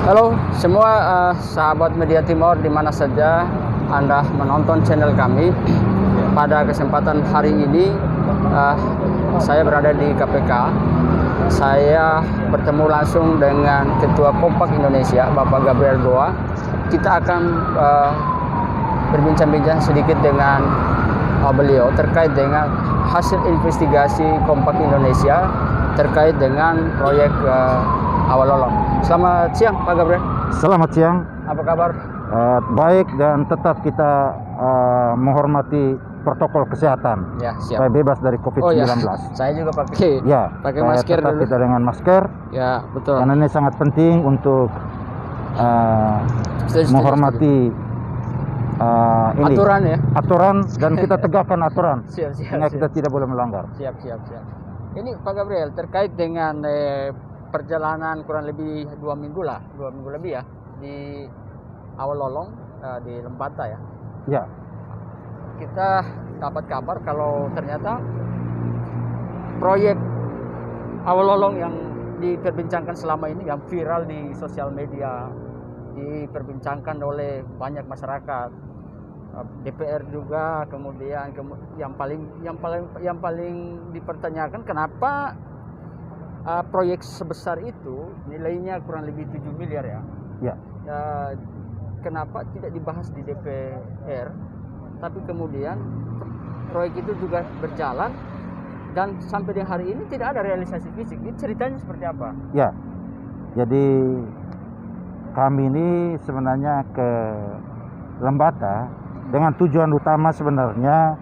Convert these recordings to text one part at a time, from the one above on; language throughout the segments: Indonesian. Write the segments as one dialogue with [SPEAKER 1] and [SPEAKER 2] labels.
[SPEAKER 1] Halo semua sahabat Media Timur di mana saja Anda menonton channel kami. Pada kesempatan hari ini saya berada di KPK. Saya bertemu langsung dengan Ketua Kompak Indonesia, Bapak Gabriel Goa. Kita akan berbincang-bincang sedikit dengan beliau terkait dengan hasil investigasi Kompak Indonesia terkait dengan proyek Awalolong. Selamat siang Pak Gabriel.
[SPEAKER 2] Selamat siang.
[SPEAKER 1] Apa kabar?
[SPEAKER 2] Baik, dan tetap kita menghormati protokol kesehatan
[SPEAKER 1] Ya, siap.
[SPEAKER 2] supaya bebas dari COVID-19.
[SPEAKER 1] Oh ya, saya juga pakai masker
[SPEAKER 2] tetap
[SPEAKER 1] dulu.
[SPEAKER 2] kita dengan masker.
[SPEAKER 1] Ya, betul.
[SPEAKER 2] Karena ini sangat penting untuk menghormati
[SPEAKER 1] aturan ya.
[SPEAKER 2] Aturan, dan kita tegakkan aturan.
[SPEAKER 1] Siap.
[SPEAKER 2] Sehingga kita tidak boleh melanggar.
[SPEAKER 1] Siap. Ini Pak Gabriel terkait dengan perjalanan kurang lebih 2 minggu lebih ya di Awalolong di Lembata ya.
[SPEAKER 2] Ya.
[SPEAKER 1] Kita dapat kabar kalau ternyata proyek Awalolong yang diperbincangkan selama ini, yang viral di sosial media, diperbincangkan oleh banyak masyarakat, DPR juga, kemudian yang paling dipertanyakan kenapa proyek sebesar itu nilainya kurang lebih 7 miliar ya.
[SPEAKER 2] Ya.
[SPEAKER 1] Kenapa tidak dibahas di DPR, tapi kemudian proyek itu juga berjalan dan sampai di hari ini tidak ada realisasi fisik. Ini ceritanya seperti apa?
[SPEAKER 2] Ya. Jadi kami ini sebenarnya ke Lembata dengan tujuan utama sebenarnya,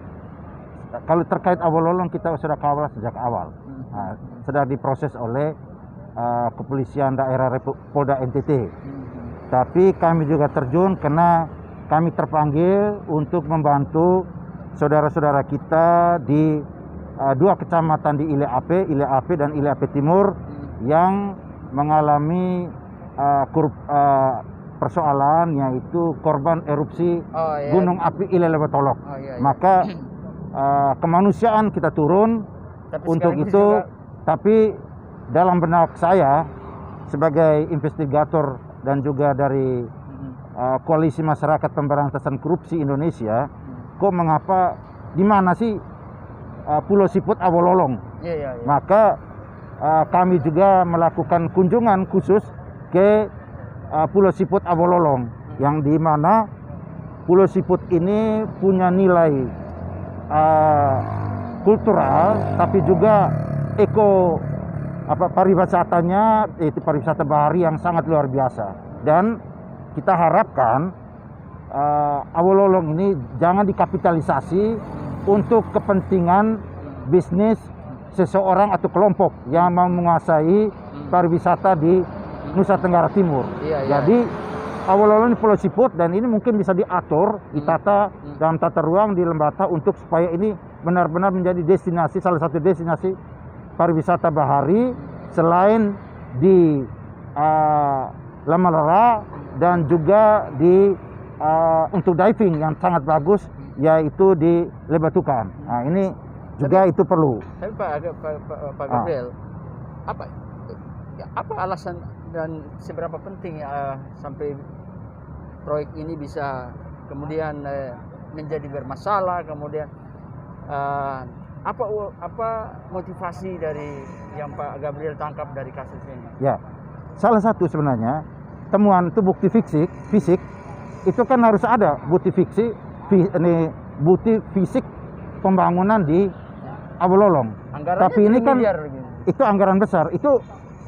[SPEAKER 2] kalau terkait Awalolong kita sudah kawal sejak awal. Sudah diproses oleh kepolisian daerah Polda NTT. Tapi kami juga terjun karena kami terpanggil untuk membantu saudara-saudara kita di 2 kecamatan di Ile Ape dan Ile Ape Timur yang mengalami persoalan, yaitu korban erupsi gunung api Ile Lewotolok. Maka kemanusiaan kita turun untuk itu. Tapi dalam benak saya sebagai investigator dan juga dari Koalisi Masyarakat Pemberantasan Korupsi Indonesia, kok mengapa di mana sih Pulau Siput Awalolong? Maka kami juga melakukan kunjungan khusus ke Pulau Siput Awalolong, yang di mana Pulau Siput ini punya nilai kultural, tapi juga pariwisatanya, itu pariwisata bahari yang sangat luar biasa. Dan kita harapkan Awalolong ini jangan dikapitalisasi untuk kepentingan bisnis seseorang atau kelompok yang mau menguasai pariwisata di Nusa Tenggara Timur. Jadi Awalolong ini Pulau Siput, dan ini mungkin bisa diatur, ditata dalam tata ruang di Lembata untuk supaya ini benar-benar menjadi destinasi, salah satu destinasi pariwisata bahari selain di Lamalera, dan juga di untuk diving yang sangat bagus, yaitu di Lebatukan. Nah, ini juga itu perlu.
[SPEAKER 1] Tapi Pak Gabriel, apa alasan dan seberapa penting sampai proyek ini bisa kemudian menjadi bermasalah, kemudian apa motivasi dari yang Pak Gabriel tangkap dari kasus ini? Ya,
[SPEAKER 2] salah satu sebenarnya temuan itu bukti fisik itu kan harus ada bukti fisik pembangunan di Awalolong. Tapi ini kan itu anggaran besar, itu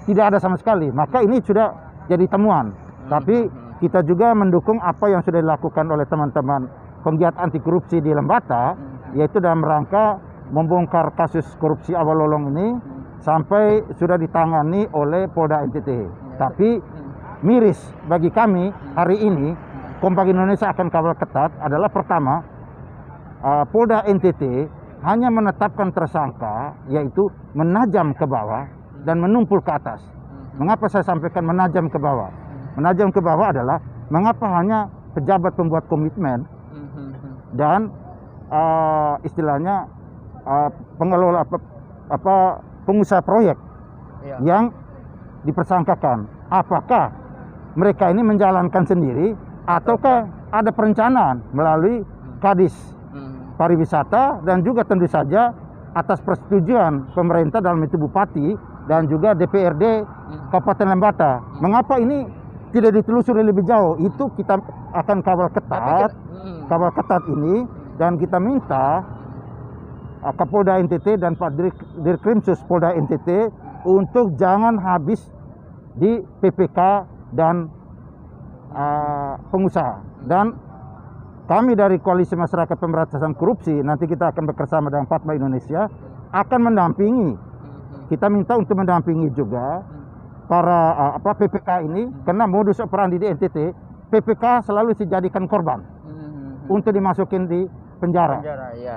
[SPEAKER 2] tidak ada sama sekali. Maka ini sudah jadi temuan. Tapi kita juga mendukung apa yang sudah dilakukan oleh teman-teman penggiat anti korupsi di Lembata, yaitu dalam rangka membongkar kasus korupsi Awalolong ini sampai sudah ditangani oleh Polda NTT. Tapi miris bagi kami hari ini, Kompak Indonesia akan kawal ketat adalah pertama, Polda NTT hanya menetapkan tersangka, yaitu menajam ke bawah dan menumpul ke atas. Mengapa saya sampaikan menajam ke bawah? Menajam ke bawah adalah mengapa hanya pejabat pembuat komitmen dan istilahnya pengelola pengusaha proyek yang dipersangkakan. Apakah mereka ini menjalankan sendiri ataukah ada perencanaan melalui Kadis Pariwisata dan juga tentu saja atas persetujuan pemerintah dalam itu Bupati dan juga DPRD Kabupaten Lembata. Mengapa ini tidak ditelusuri lebih jauh? Itu kita akan kawal ketat ini, dan kita minta Kapolda NTT dan Pak Dirkrimsus Polda NTT untuk jangan habis di PPK dan pengusaha. Dan kami dari Koalisi Masyarakat Pemberantasan Korupsi, nanti kita akan bekerjasama dengan Fatma Indonesia, akan mendampingi. Kita minta untuk mendampingi juga para PPK ini, karena modus operandi di NTT, PPK selalu dijadikan korban untuk dimasukin di penjara.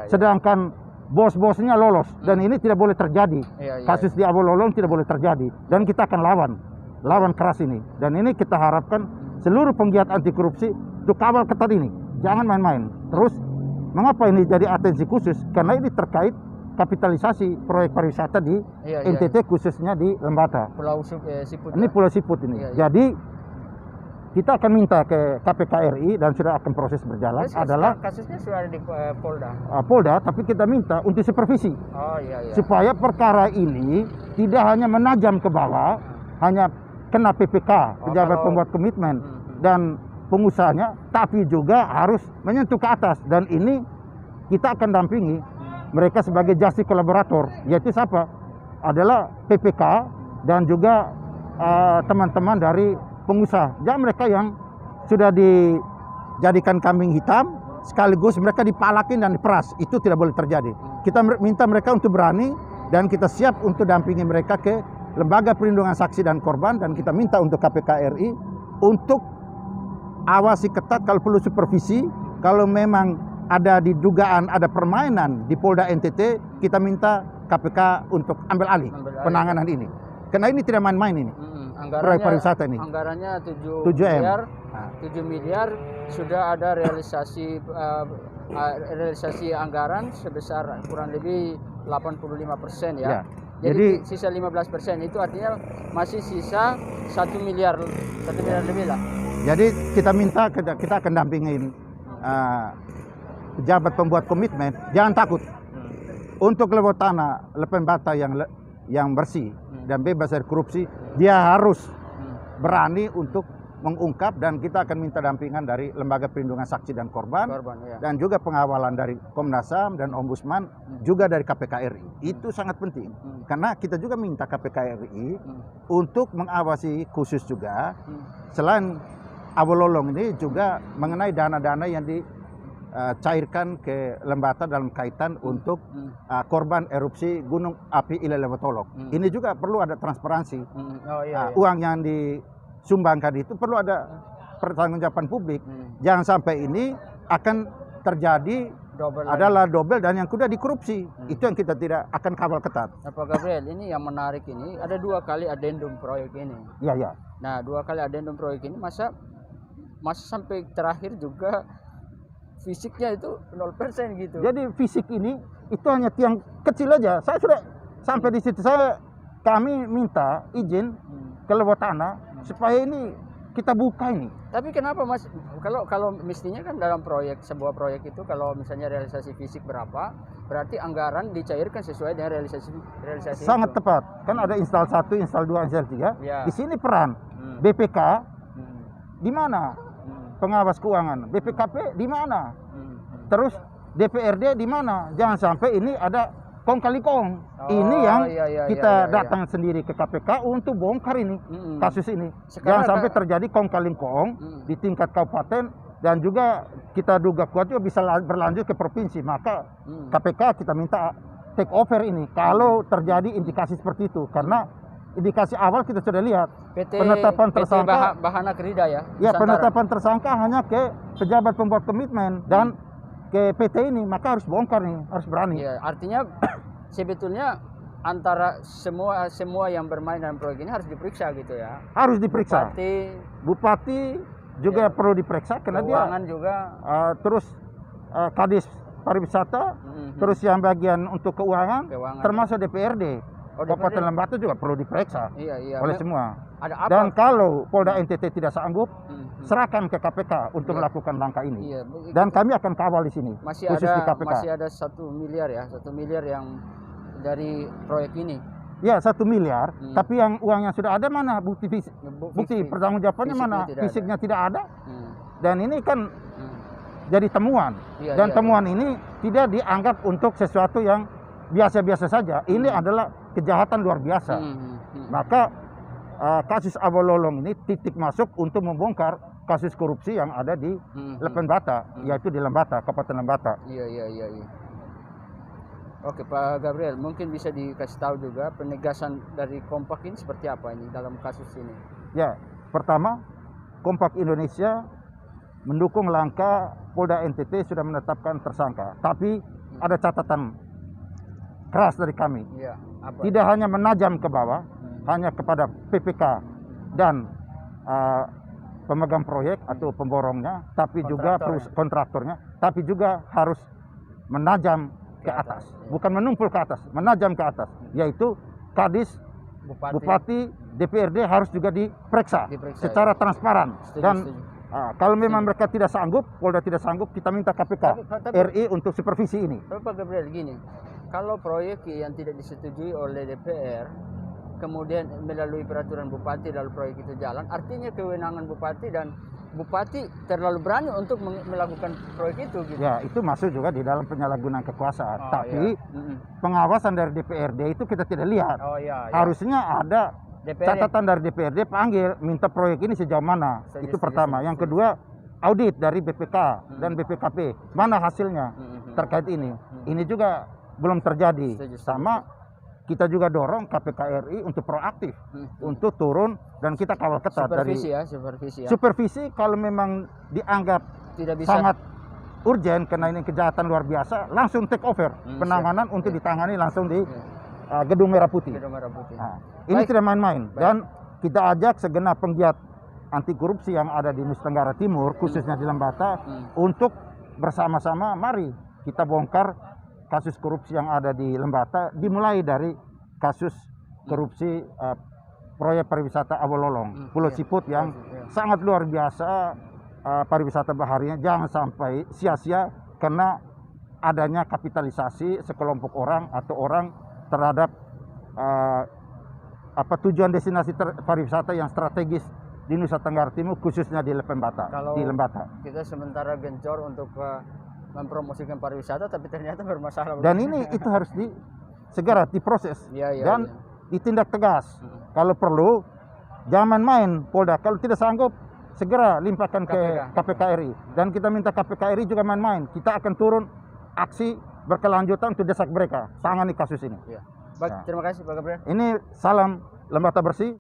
[SPEAKER 2] Sedangkan bos-bosnya lolos, dan ini tidak boleh terjadi. Kasus di Abololong tidak boleh terjadi, dan kita akan lawan keras ini. Dan ini kita harapkan seluruh penggiat anti korupsi untuk kawal ketat ini, jangan main-main. Terus mengapa ini jadi atensi khusus? Karena ini terkait kapitalisasi proyek pariwisata di NTT, khususnya di Lembata.
[SPEAKER 1] Pulau Siput.
[SPEAKER 2] Ini Pulau Siput ini. Jadi kita akan minta ke KPK RI dan sudah akan proses berjalan.
[SPEAKER 1] Kasusnya sudah ada di Polda.
[SPEAKER 2] Polda, tapi kita minta untuk supervisi. Supaya perkara ini tidak hanya menajam ke bawah, hanya kena PPK, pejabat pembuat komitmen dan pengusahanya, tapi juga harus menyentuh ke atas. Dan ini kita akan dampingi mereka sebagai justice kolaborator, yaitu siapa? Adalah PPK dan juga teman-teman dari pengusaha. Jangan mereka yang sudah dijadikan kambing hitam, sekaligus mereka dipalakin dan diperas. Itu tidak boleh terjadi. Kita minta mereka untuk berani, dan kita siap untuk dampingi mereka ke Lembaga Perlindungan Saksi dan Korban, dan kita minta untuk KPK RI untuk awasi ketat, kalau perlu supervisi. Kalau memang ada didugaan ada permainan di Polda NTT, kita minta KPK untuk ambil alih penanganan ini. Karena ini tidak main-main ini. Proyek pariwisata ini.
[SPEAKER 1] Anggarannya 7 miliar, sudah ada realisasi anggaran sebesar kurang lebih 85% ya. Jadi sisa 15%, itu artinya masih sisa 1 miliar lebih lah.
[SPEAKER 2] Jadi kita minta, kita akan dampingin pejabat pembuat komitmen, jangan takut untuk lewat tanah Lembata yang bersih dan bebas dari korupsi. Dia harus berani untuk mengungkap, dan kita akan minta dampingan dari Lembaga Perlindungan Saksi dan Korban dan juga pengawalan dari Komnas HAM dan Ombudsman, juga dari KPK RI. Itu sangat penting, karena kita juga minta KPK RI untuk mengawasi khusus juga, selain Abololong ini, juga mengenai dana-dana yang dicairkan ke Lembata dalam kaitan untuk korban erupsi Gunung Api Ilelewotolok. Ini juga perlu ada transparansi. Uang yang disumbangkan itu perlu ada pertanggungjawaban publik. Jangan sampai ini akan terjadi double, dan yang kedua dikorupsi. Itu yang kita tidak akan kawal ketat.
[SPEAKER 1] Pak Gabriel, ini yang menarik ini, ada 2 kali adendum proyek ini.
[SPEAKER 2] Iya.
[SPEAKER 1] Nah, 2 kali adendum proyek ini, masa sampai terakhir juga fisiknya itu 0% gitu.
[SPEAKER 2] Jadi fisik ini itu hanya tiang kecil aja. Saya sudah sampai di situ. Kami minta izin ke lewat tanah supaya ini kita buka ini.
[SPEAKER 1] Tapi kenapa Mas, kalau mestinya kan dalam sebuah proyek itu, kalau misalnya realisasi fisik berapa, berarti anggaran dicairkan sesuai dengan realisasi
[SPEAKER 2] sangat
[SPEAKER 1] itu.
[SPEAKER 2] Tepat. Kan ada install 1, install 2, install 3. Di sini peran BPK di mana? Pengawas keuangan. BPKP di mana? Terus DPRD di mana? Jangan sampai ini ada kong kali kong. Ini yang kita datang sendiri ke KPK untuk bongkar ini, kasus ini. Jangan sampai terjadi kong kali kong di tingkat kabupaten, dan juga kita duga kuat juga bisa berlanjut ke provinsi. Maka KPK kita minta take over ini kalau terjadi indikasi seperti itu, karena indikasi awal kita sudah lihat penetapan tersangka
[SPEAKER 1] Bahana Kerida ya.
[SPEAKER 2] Penetapan tersangka hanya ke pejabat pembuat komitmen dan ke PT ini, maka harus bongkar nih, harus berani.
[SPEAKER 1] Ya, artinya sebetulnya antara semua yang bermain dalam proyek ini harus diperiksa gitu ya.
[SPEAKER 2] Harus diperiksa. Bupati juga perlu diperiksa, karena
[SPEAKER 1] keuangan juga.
[SPEAKER 2] Terus Kadis Pariwisata, terus yang bagian untuk keuangan. Termasuk DPRD. Kabupaten Lembata juga perlu diperiksa oleh semua.
[SPEAKER 1] Ada apa?
[SPEAKER 2] Dan kalau Polda NTT tidak sanggup,
[SPEAKER 1] Hmm.
[SPEAKER 2] serahkan ke KPK untuk
[SPEAKER 1] Iya.
[SPEAKER 2] melakukan langkah ini.
[SPEAKER 1] Iya,
[SPEAKER 2] Dan kami akan kawal di sini,
[SPEAKER 1] masih
[SPEAKER 2] khusus di
[SPEAKER 1] ada
[SPEAKER 2] KPK.
[SPEAKER 1] masih ada 1 miliar ya, 1 miliar yang dari proyek ini.
[SPEAKER 2] Ya 1 miliar,
[SPEAKER 1] Hmm.
[SPEAKER 2] tapi yang uang yang sudah ada mana? Bukti pertanggungjawabannya mana?
[SPEAKER 1] fisiknya tidak
[SPEAKER 2] Fisiknya tidak ada.
[SPEAKER 1] Hmm.
[SPEAKER 2] Dan ini kan
[SPEAKER 1] Hmm.
[SPEAKER 2] jadi temuan.
[SPEAKER 1] Iya,
[SPEAKER 2] Dan
[SPEAKER 1] iya,
[SPEAKER 2] temuan ini tidak dianggap untuk sesuatu yang biasa-biasa saja. Ini adalah kejahatan luar biasa. Maka kasus Abololong ini titik masuk untuk membongkar kasus korupsi yang ada di Lepen Bata, yaitu di Lembata, Kabupaten Lembata.
[SPEAKER 1] Iya. Oke, Pak Gabriel, mungkin bisa dikasih tahu juga penegasan dari Kompak ini seperti apa ini dalam kasus ini?
[SPEAKER 2] Ya, pertama, Kompak Indonesia mendukung langkah Polda NTT sudah menetapkan tersangka. Tapi ada catatan keras dari kami.
[SPEAKER 1] Iya, apa?
[SPEAKER 2] Tidak hanya menajam ke bawah, hanya kepada PPK dan pemegang proyek atau pemborongnya, tapi juga kontraktornya, tapi juga harus menajam ke atas, bukan menumpul ke atas, menajam ke atas, yaitu Kadis, Bupati, DPRD harus juga diperiksa secara transparan. Dan kalau memang mereka tidak sanggup, Polda tidak sanggup, kita minta KPK RI untuk supervisi ini.
[SPEAKER 1] Tapi Pak Gabriel gini, kalau proyek yang tidak disetujui oleh DPR kemudian melalui peraturan bupati lalu proyek itu jalan, artinya kewenangan bupati dan bupati terlalu berani untuk melakukan proyek itu gitu.
[SPEAKER 2] Ya, itu masuk juga di dalam penyalahgunaan kekuasaan.
[SPEAKER 1] Oh,
[SPEAKER 2] tapi pengawasan dari DPRD itu kita tidak lihat.
[SPEAKER 1] Oh, iya.
[SPEAKER 2] Harusnya ada
[SPEAKER 1] DPRD.
[SPEAKER 2] catatan dari DPRD, panggil, minta proyek ini sejauh mana. Itu pertama. Yang kedua, audit dari BPK dan BPKP. Mana hasilnya terkait ini. Ini juga belum terjadi. Sama kita juga dorong KPK RI untuk proaktif, untuk turun dan kita kawal ketat supervisi kalau memang dianggap
[SPEAKER 1] tidak bisa
[SPEAKER 2] sangat urgent karena ini kejahatan luar biasa, langsung take over penanganan untuk ditangani langsung di Gedung Merah Putih. Nah, ini tidak main-main dan kita ajak segenap penggiat anti korupsi yang ada di Nusa Tenggara Timur, khususnya di Lembata, untuk bersama-sama mari kita bongkar kasus korupsi yang ada di Lembata, dimulai dari kasus korupsi proyek pariwisata Abololong, Pulau Siput yang sangat luar biasa pariwisata baharinya. Jangan sampai sia-sia karena adanya kapitalisasi sekelompok orang atau orang terhadap tujuan destinasi pariwisata yang strategis di Nusa Tenggara Timur, khususnya di Lembata.
[SPEAKER 1] Kita sementara gencor untuk mempromosikan pariwisata, tapi ternyata bermasalah.
[SPEAKER 2] Dan ini itu harus segera diproses dan ditindak tegas. Kalau perlu, jangan main Polda. Kalau tidak sanggup, segera limpahkan ke KPK RI. Dan kita minta KPK RI juga main-main. Kita akan turun aksi berkelanjutan untuk desak mereka tangani kasus ini.
[SPEAKER 1] Baik, terima kasih Pak Gabriel.
[SPEAKER 2] Ini salam Lembata bersih.